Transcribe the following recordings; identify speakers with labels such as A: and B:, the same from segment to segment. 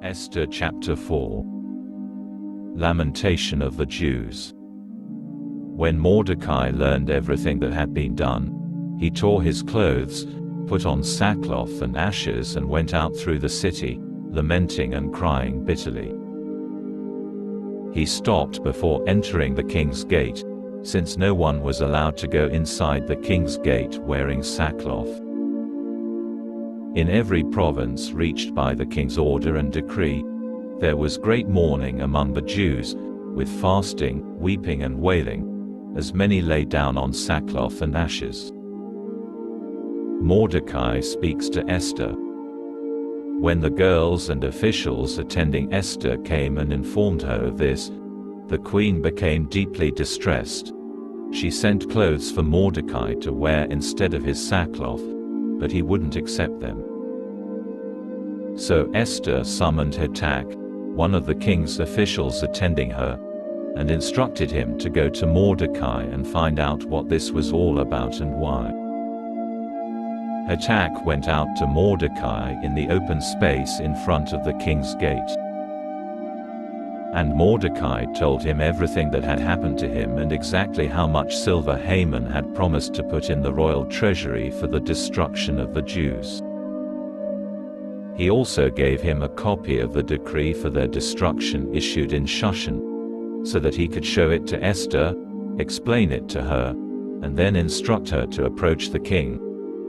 A: Esther chapter 4. Lamentation of the Jews. When Mordecai learned everything that had been done, he tore his clothes, put on sackcloth and ashes and went out through the city, lamenting and crying bitterly. He stopped before entering the king's gate, since no one was allowed to go inside the king's gate wearing sackcloth. In every province reached by the king's order and decree, there was great mourning among the Jews, with fasting, weeping and wailing, as many lay down on sackcloth and ashes. Mordecai speaks to Esther. When the girls and officials attending Esther came and informed her of this, the queen became deeply distressed. She sent clothes for Mordecai to wear instead of his sackcloth, but he wouldn't accept them. So Esther summoned Hatak, one of the king's officials attending her, and instructed him to go to Mordecai and find out what this was all about and why. Hatak went out to Mordecai in the open space in front of the king's gate. And Mordecai told him everything that had happened to him and exactly how much silver Haman had promised to put in the royal treasury for the destruction of the Jews. He also gave him a copy of the decree for their destruction issued in Shushan, so that he could show it to Esther, explain it to her, and then instruct her to approach the king,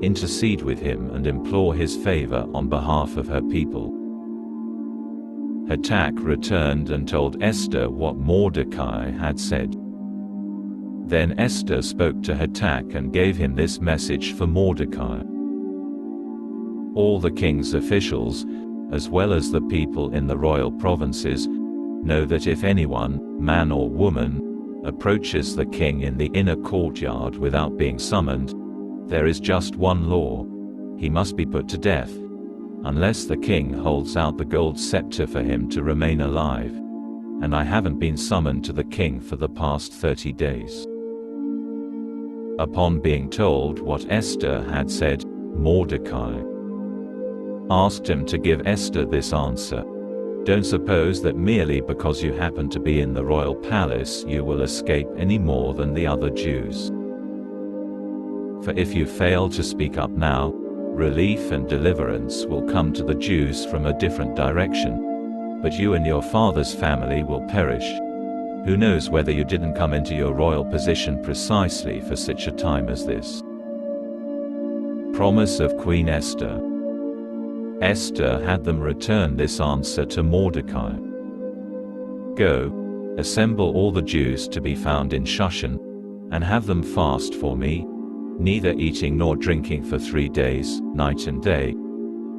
A: intercede with him and implore his favor on behalf of her people. Hatak returned and told Esther what Mordecai had said. Then Esther spoke to Hatak and gave him this message for Mordecai. All the king's officials, as well as the people in the royal provinces, know that if anyone, man or woman, approaches the king in the inner courtyard without being summoned, there is just one law: he must be put to death, unless the king holds out the gold scepter for him to remain alive. And I haven't been summoned to the king for the past 30 days. Upon being told what Esther had said, Mordecai asked him to give Esther this answer: "Don't suppose that merely because you happen to be in the royal palace you will escape any more than the other Jews. For if you fail to speak up now, relief and deliverance will come to the Jews from a different direction, but you and your father's family will perish. Who knows whether you didn't come into your royal position precisely for such a time as this?" Promise of Queen Esther. Esther had them return this answer to Mordecai. "Go, assemble all the Jews to be found in Shushan, and have them fast for me, neither eating nor drinking for 3 days, night and day.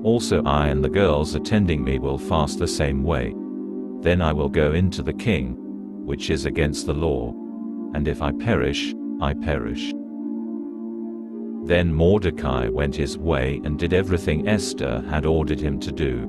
A: Also I and the girls attending me will fast the same way. Then I will go in to the king, which is against the law, and if I perish, I perish." Then Mordecai went his way and did everything Esther had ordered him to do.